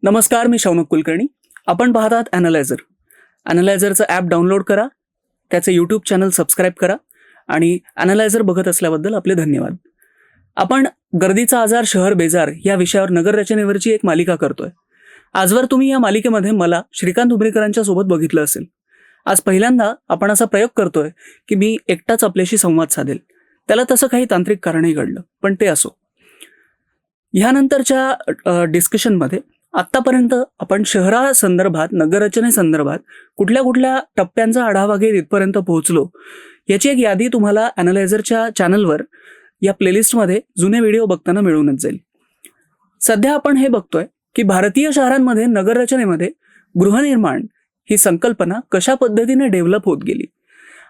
नमस्कार, मी शौनक कुलकर्णी. आपण पाहतात ॲनालायझर. ॲनालायझरचं ॲप डाउनलोड करा, त्याचे यूट्यूब चॅनल सबस्क्राईब करा आणि ॲनालायझर बघत असल्याबद्दल आपले धन्यवाद. आपण गर्दीचा आजार शहर बेजार या विषयावर नगररचनेवरची एक मालिका करतोय. आजवर तुम्ही या मालिकेमध्ये मला श्रीकांत उमरीकरांच्या सोबत बघितलं असेल. आज पहिल्यांदा आपण असा प्रयोग करतोय की मी एकटाच आपल्याशी संवाद साधेल. त्याला तसं काही तांत्रिक कारणही घडलं, पण ते असो. ह्यानंतरच्या डिस्कशनमध्ये आत्तापर्यंत आपण शहरासंदर्भात, नगररचनेसंदर्भात कुठल्या कुठल्या टप्प्यांचा आढावा घेत इथपर्यंत पोहोचलो याची एक यादी तुम्हाला ॲनालायझरच्या चॅनलवर या प्लेलिस्टमध्ये जुने व्हिडिओ बघताना मिळूनच जाईल. सध्या आपण हे बघतोय की भारतीय शहरांमध्ये नगररचनेमध्ये गृहनिर्माण ही संकल्पना कशा पद्धतीने डेव्हलप होत गेली.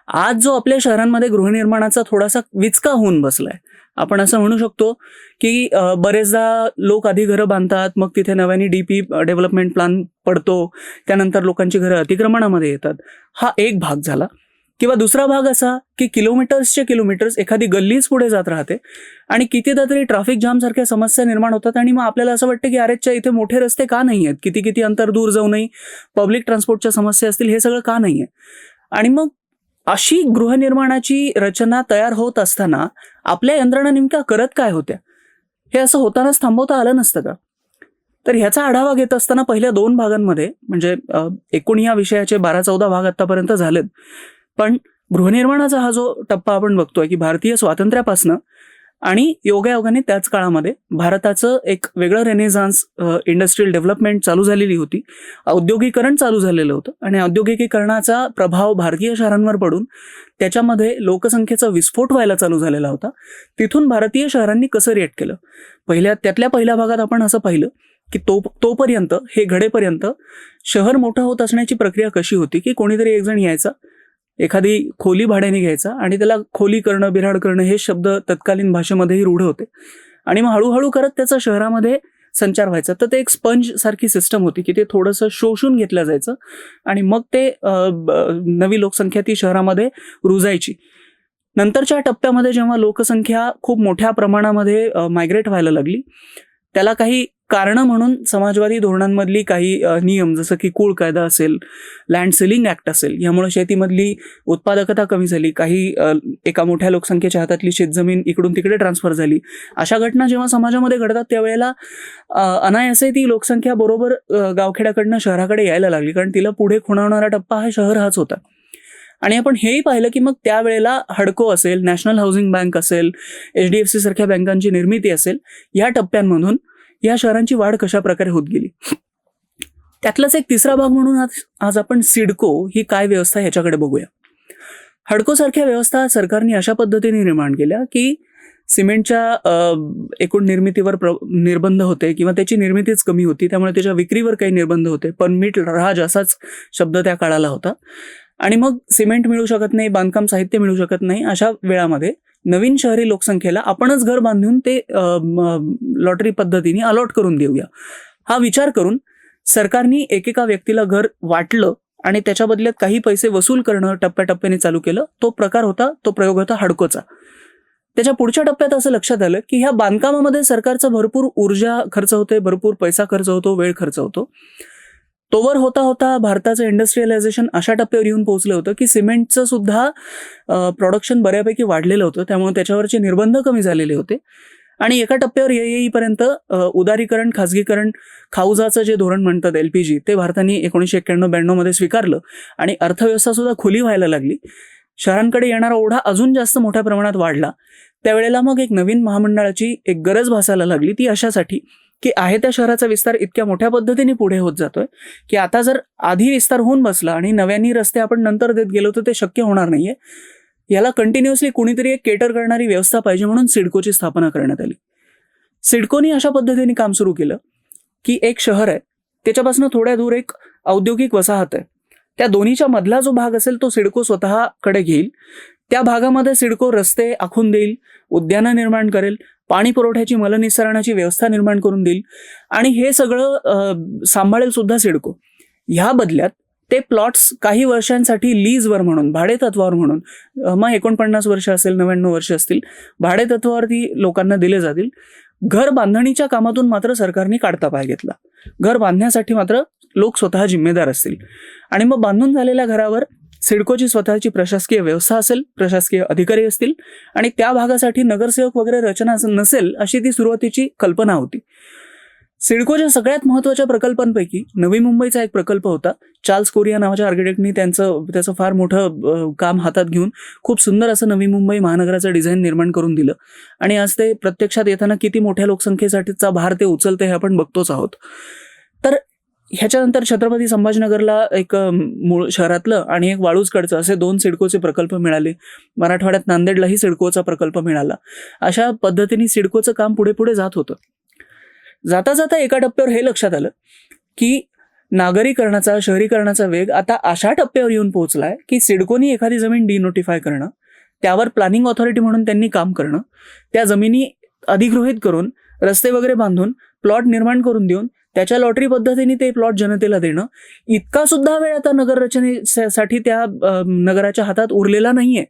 आज जो आपल्या शहरांमध्ये गृहनिर्माणाचा थोडासा विचका होऊन बसलाय, आपण असं म्हणू शकतो की बरेचदा लोक आधी घरं बांधतात, मग तिथे नव्याने DP डेव्हलपमेंट प्लॅन पडतो, त्यानंतर लोकांची घरं अतिक्रमणामध्ये येतात. हा एक भाग झाला. किंवा दुसरा भाग असा की किलोमीटर्सचे किलोमीटर्स एखादी गल्लीच पुढे जात राहते आणि कितीदा तरी ट्रॅफिक जाम सारख्या समस्या निर्माण होतात आणि मग आपल्याला असं वाटतं की अरेच्या इथे मोठे रस्ते का नाही आहेत, किती अंतर दूर जाऊनही पब्लिक ट्रान्सपोर्टच्या समस्या असतील, हे सगळं का नाही आहे. आणि मग अशी गृहनिर्माणाची रचना तयार होत असताना आपल्या यंत्रणा नेमक्या करत काय होत्या, हे असं होतानाच थांबवता आलं नसतं का? तर ह्याचा आढावा घेत असताना पहिल्या 2 भागांमध्ये, म्हणजे एकूण या विषयाचे 12-14 भाग आतापर्यंत झालेत, पण गृहनिर्माणाचा हा जो टप्पा आपण बघतोय की भारतीय स्वातंत्र्यापासनं आणि योगायोगाने त्याच काळामध्ये भारताचं एक वेगळं रेनेसान्स, इंडस्ट्रियल डेव्हलपमेंट चालू झालेली होती, औद्योगिकरण चालू झालेलं होतं आणि औद्योगिकीकरणाचा प्रभाव भारतीय शहरांवर पडून त्याच्यामध्ये लोकसंख्येचा विस्फोट व्हायला चालू झालेला होता. तिथून भारतीय शहरांनी कसं रिॲक्ट केलं, त्यातल्या पहिल्या भागात आपण असं पाहिलं की तोपर्यंत, हे घडेपर्यंत शहर मोठं होत असण्याची प्रक्रिया कशी होती की कोणीतरी एक जण यायचा, एखादी खोली भाड्याने घ्यायचा आणि त्याला खोली करणं, बिऱ्हाड करणं हे शब्द तत्कालीन भाषेमध्येही रूढ होते आणि मग हळूहळू करत त्याचा शहरामध्ये संचार व्हायचा. तर ते एक स्पंज सारखी सिस्टम होती की ते थोडंसं शोषून घेतलं जायचं आणि मग ते नवी लोकसंख्या ती शहरामध्ये रुजायची. नंतरच्या टप्प्यामध्ये जेव्हा लोकसंख्या खूप मोठ्या प्रमाणामध्ये मायग्रेट व्हायला लागली, त्याला काही कारणं म्हणून समाजवादी धोरणांमधली काही नियम, जसं की कुळ कायदा असेल, लँड सिलिंग ॲक्ट असेल, यामुळे शेतीमधली उत्पादकता कमी झाली, काही एका मोठ्या लोकसंख्येच्या हातातली शेतजमीन इकडून तिकडे ट्रान्सफर झाली. अशा घटना जेव्हा समाजामध्ये घडतात त्यावेळेला अनायासे ती लोकसंख्या बरोबर गावखेड्याकडनं शहराकडे यायला लागली, कारण तिला पुढे खुणावणारा टप्पा हा शहर हाच होता. आणि आपण हेही पाहिलं की मग त्यावेळेला हडको असेल, नॅशनल हाऊसिंग बँक असेल, HDFC सारख्या बँकांची निर्मिती असेल, या टप्प्यांमधून या शहरांची वाढ कशा प्रकारे होत गेली. त्यातलाच एक तिसरा भाग म्हणून आज आपण सिडको ही काय व्यवस्था ह्याच्याकडे बघूया. हडको सारख्या व्यवस्था सरकारने अशा पद्धतीने निर्माण केल्या की सिमेंटच्या एकूण निर्मितीवर निर्बंध होते किंवा त्याची निर्मितीच कमी होती, त्यामुळे त्याच्या विक्रीवर काही निर्बंध होते. परमिट राज असाच शब्द त्या काळाला होता. आणि मग सिमेंट मिळू शकत नाही, बांधकाम साहित्य मिळू शकत नाही, अशा वेळामध्ये नवीन शहरी लोकसंख्येला आपणच घर बांधून ते लॉटरी पद्धतीने अलॉट करून देऊया, हा विचार करून सरकारने एकेका व्यक्तीला घर वाटलं आणि त्याच्या बदल्यात काही पैसे वसूल करणं टप्प्याटप्प्याने चालू केलं. तो प्रयोग होता हडकोचा. त्याच्या पुढच्या टप्प्यात असं लक्षात आलं की ह्या बांधकामामध्ये सरकारचा भरपूर ऊर्जा खर्च होते, भरपूर पैसा खर्च होतो, वेळ खर्च होतो. तोवर होता होता भारताचं इंडस्ट्रियलायझेशन अशा टप्प्यावर येऊन पोहोचलं होतं की सिमेंटचं सुद्धा प्रोडक्शन बऱ्यापैकी वाढलेलं होतं, त्यामुळे त्याच्यावरचे निर्बंध कमी झालेले होते. आणि एका टप्प्यावर येईपर्यंत उदारीकरण, खाजगीकरण, खाऊजाचं जे धोरण म्हणतात LPG, ते भारताने 1991-92 मध्ये स्वीकारलं आणि अर्थव्यवस्था सुद्धा खुली व्हायला लागली. शहरांकडे येणारा ओढा अजून जास्त मोठ्या प्रमाणात वाढला. त्यावेळेला मग एक नवीन महामंडळाची एक गरज भासायला लागली. ती अशासाठी की आहे त्या शहराचा विस्तार इतक्या मोठ्या पद्धतीने पुढे होत जातोय की आता जर आधी विस्तार होऊन बसला आणि नव्यानी रस्ते आपण नंतर देत गेलो तर ते शक्य होणार नाहीये. याला कंटिन्युअसली कुणीतरी एक केटर करणारी व्यवस्था पाहिजे, म्हणून सिडकोची स्थापना करण्यात आली. सिडकोनी अशा पद्धतीने काम सुरू केलं की एक शहर आहे, त्याच्यापासून थोड्या दूर एक औद्योगिक वसाहत आहे, त्या दोन्हीच्या मधला जो भाग असेल तो सिडको स्वतःकडे घेईल. त्या भागामध्ये सिडको रस्ते आखून देईल, उद्यानं निर्माण करेल, पाणी पुरवठ्याची, मलनिस्सरणाची व्यवस्था निर्माण करून देईल आणि हे सगळं सांभाळेल सुद्धा सिडको. ह्या बदल्यात ते प्लॉट्स काही वर्षांसाठी लीजवर म्हणून, भाडे तत्वावर म्हणून, मग 49 वर्ष असेल, 99 वर्ष असतील, भाडे तत्वावरती लोकांना दिले जातील. घर बांधणीच्या कामातून मात्र सरकारने काढता पाय घेतला. घर बांधण्यासाठी मात्र लोक स्वतः जिम्मेदार असतील. आणि मग बांधून झालेल्या घरावर सिडकोची स्वतःची प्रशासकीय व्यवस्था असेल, प्रशासकीय अधिकारी असतील आणि त्या भागासाठी नगरसेवक वगैरे रचना नसेल अशी ती सुरुवातीची कल्पना होती. सिडकोच्या सगळ्यात महत्त्वाच्या प्रकल्पांपैकी नवी मुंबईचा एक प्रकल्प होता. चार्ल्स कोरिया नावाच्या आर्किटेक्टनी त्याचं फार मोठं काम हातात घेऊन खूप सुंदर असं नवी मुंबई महानगराचं डिझाईन निर्माण करून दिलं आणि आज ते प्रत्यक्षात येताना किती मोठ्या लोकसंख्येसाठीचा भार ते उचलते हे आपण बघतोच आहोत. तर ह्याच्यानंतर छत्रपती संभाजीनगरला एक मूळ शहरातलं आणि एक वाळूजकडचं असे 2 सिडकोचे प्रकल्प मिळाले. मराठवाड्यात नांदेडलाही सिडकोचा प्रकल्प मिळाला. अशा पद्धतीने सिडकोचं काम पुढे पुढे जात होतं. जाता जाता एका टप्प्यावर हे लक्षात आलं की नागरीकरणाचा, शहरीकरणाचा वेग आता अशा टप्प्यावर येऊन पोहोचलाय की सिडकोनी एखादी जमीन डिनोटिफाय करणं, त्यावर प्लॅनिंग ऑथॉरिटी म्हणून त्यांनी काम करणं, त्या जमिनी अधिगृहीत करून रस्ते वगैरे बांधून प्लॉट निर्माण करून देऊन त्याच्या लॉटरी पद्धतीने ते प्लॉट जनतेला देणं, इतका सुद्धा वेळ आता नगररचनेसाठी त्या नगराच्या हातात उरलेला नाहीये.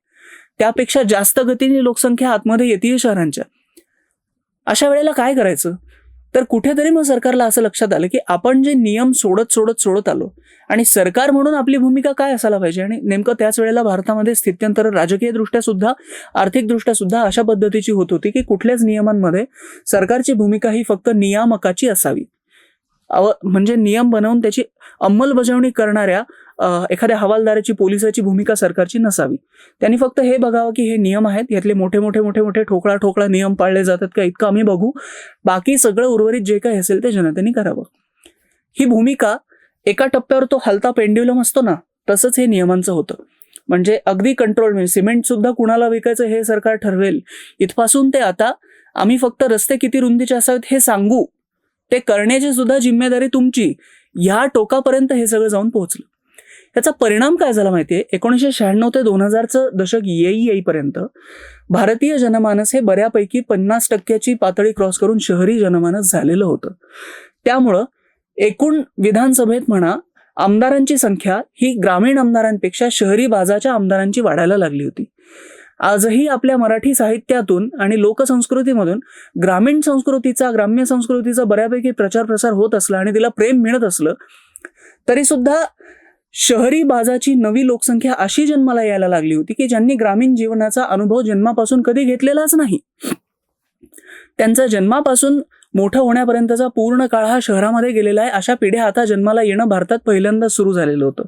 त्यापेक्षा जास्त गतीने लोकसंख्या आतमध्ये येते शहरांच्या. अशा वेळेला काय करायचं? तर कुठेतरी मग सरकारला असं लक्षात आलं की आपण जे नियम सोडत आलो आणि सरकार म्हणून आपली भूमिका काय असायला पाहिजे. आणि नेमकं त्याच वेळेला भारतामध्ये स्थित्यंतर राजकीयदृष्ट्या सुद्धा, आर्थिकदृष्ट्या सुद्धा अशा पद्धतीची होत होती की कुठल्याच नियमांमध्ये सरकारची भूमिका ही फक्त नियामकाची असावी. म्हणजे नियम बनवून त्याची अंमलबजावणी करणाऱ्या एखाद्या हवालदाराची, पोलिसाची भूमिका सरकारची नसावी. त्यांनी फक्त हे बघावं की हे नियम आहेत, यातले मोठे मोठे ठोकळा नियम पाळले जातात का इतकं आम्ही बघू, बाकी सगळं उर्वरित जे काही असेल ते जनतेने करावं. ही भूमिका एका टप्प्यावर तो हलता पेंड्युलम असतो ना, तसंच हे नियमांचं होतं. म्हणजे अगदी कंट्रोल, म्हणजे सिमेंट सुद्धा कुणाला विकायचं हे सरकार ठरवेल इथपासून ते आता आम्ही फक्त रस्ते किती रुंदीचे असावेत हे सांगू, ते करण्याची सुद्धा जिम्मेदारी तुमची, या टोकापर्यंत हे सगळं जाऊन पोहोचलं. याचा परिणाम काय झाला माहितीये? 1996 ते 2000चं दशक येईपर्यंत भारतीय जनमानस हे बऱ्यापैकी 50% पातळी क्रॉस करून शहरी जनमानस झालेलं होतं. त्यामुळं एकूण विधानसभेत म्हणा, आमदारांची संख्या ही ग्रामीण आमदारांपेक्षा शहरी बाजाच्या आमदारांची वाढायला लागली होती. आजही आपल्या मराठी साहित्यातून आणि लोकसंस्कृतीमधून ग्रामीण संस्कृतीचा, ग्राम्य संस्कृतीचा बऱ्यापैकी प्रचार प्रसार होत असला आणि तिला प्रेम मिळत असलं तरी सुद्धा शहरी बाजाची नवी लोकसंख्या अशी जन्माला यायला लागली होती की ज्यांनी ग्रामीण जीवनाचा अनुभव जन्मापासून कधी घेतलेलाच नाही. त्यांचा जन्मापासून मोठं होण्यापर्यंतचा पूर्ण काळ हा शहरामध्ये गेलेला आहे. अशा पिढ्या आता जन्माला येणं भारतात पहिल्यांदा सुरू झालेलं होतं.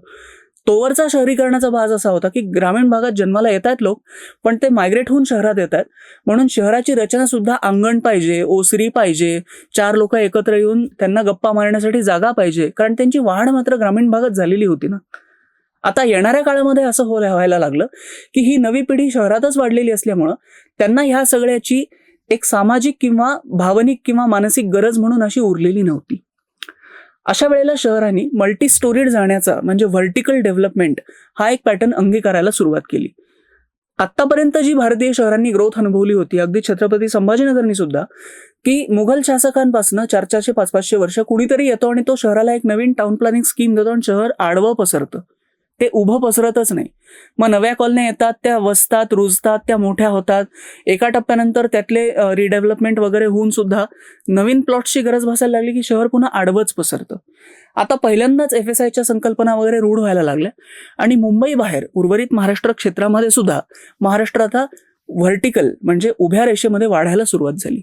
तोवरचा शहरीकरणाचा भाग असा होता की ग्रामीण भागात जन्माला येत आहेत लोक, पण ते मायग्रेट होऊन शहरात येत आहेत. म्हणून शहराची रचना सुद्धा अंगण पाहिजे, ओसरी पाहिजे, 4 लोक एकत्र येऊन त्यांना गप्पा मारण्यासाठी जागा पाहिजे, कारण त्यांची वाढ मात्र ग्रामीण भागात झालेली होती ना. आता येणाऱ्या काळामध्ये असं व्हायला लागलं की ही नवी पिढी शहरातच वाढलेली असल्यामुळं त्यांना ह्या सगळ्याची एक सामाजिक किंवा भावनिक किंवा मानसिक गरज म्हणून अशी उरलेली नव्हती. अशा वेळेला शहरांनी मल्टी स्टोरीड जाण्याचा, म्हणजे व्हर्टिकल डेव्हलपमेंट हा एक पॅटर्न अंगीकारायला सुरुवात केली. आतापर्यंत जी भारतीय शहरांनी ग्रोथ अनुभवली होती, अगदी छत्रपती संभाजीनगरनी सुद्धा, की मुघल शासकांपासून 400, 500 वर्ष कुणीतरी येतो आणि तो शहराला एक नवीन टाउन प्लॅनिंग स्कीम देतो आणि शहर आडवं पसरतं, ते उभं पसरतच नाही. मग नव्या कॉलन्या येतात, त्या वसतात, रुजतात, त्या मोठ्या होतात. एका टप्प्यानंतर त्यातले रिडेव्हलपमेंट वगैरे होऊन सुद्धा नवीन प्लॉट्सची गरज भासायला लागली की शहर पुन्हा आडवंच पसरतं. आता पहिल्यांदाच FSIच्या संकल्पना वगैरे रूढ व्हायला लागल्या आणि मुंबई बाहेर उर्वरित महाराष्ट्र क्षेत्रामध्ये सुद्धा महाराष्ट्र आता व्हर्टिकल म्हणजे उभ्या रेषेमध्ये वाढायला सुरुवात झाली.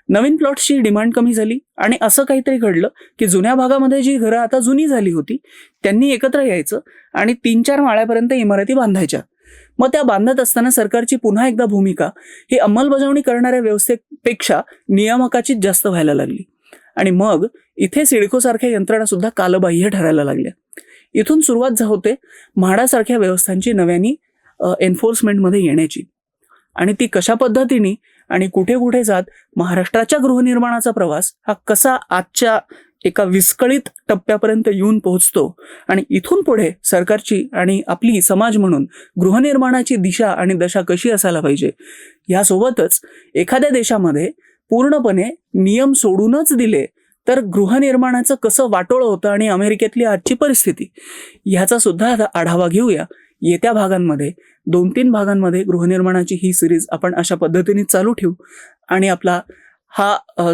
नवीन प्लॉट्सची डिमांड कमी झाली आणि असं काहीतरी घडलं की जुन्या भागामध्ये जी घरं आता जुनी झाली होती त्यांनी एकत्र यायचं आणि 3-4 माळ्यापर्यंत इमारती बांधायच्या. मग त्या बांधत असताना सरकारची पुन्हा एकदा भूमिका ही अंमलबजावणी करणाऱ्या व्यवस्थेपेक्षा नियामकाचीच जास्त व्हायला लागली आणि मग इथे सिडकोसारख्या यंत्रणा सुद्धा कालबाह्य ठरायला लागल्या. इथून सुरुवात होते म्हाडासारख्या व्यवस्थांची नव्याने एन्फोर्समेंटमध्ये येण्याची. आणि ती कशा पद्धतीने आणि कुठे कुठे जात महाराष्ट्राच्या गृहनिर्माणाचा प्रवास हा कसा आजच्या एका विस्कळीत टप्प्यापर्यंत येऊन पोहोचतो आणि इथून पुढे सरकारची आणि आपली समाज म्हणून गृहनिर्माणाची दिशा आणि दशा कशी असायला पाहिजे, यासोबतच एखाद्या देशामध्ये पूर्णपणे नियम सोडूनच दिले तर गृहनिर्माणाचं कसं वाटोळं होतं आणि अमेरिकेतली आजची परिस्थिती, ह्याचा सुद्धा आढावा घेऊया. येत्या भागांमध्ये 2-3 भागांमध्ये गृहनिर्माणाची ही सिरीज आपण अशा पद्धतीने चालू ठेवू आणि आपला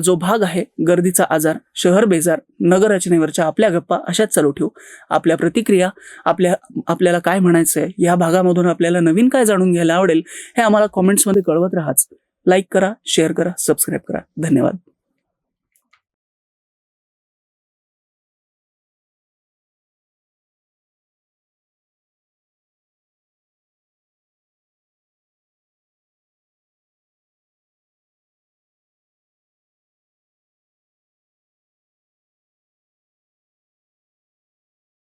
जो भाग आहे, गर्दीचा आजार, शहर बेजार, नगररचनेवरच्या आपल्या गप्पा अशाच चालू ठेवू. आपल्या प्रतिक्रिया, आपल्याला काय म्हणायचं आहे, या भागामधून आपल्याला नवीन काय जाणून घ्यायला आवडेल हे आम्हाला कॉमेंट्समध्ये कळवत राहाच. लाईक करा, शेअर करा, सबस्क्राईब करा. धन्यवाद.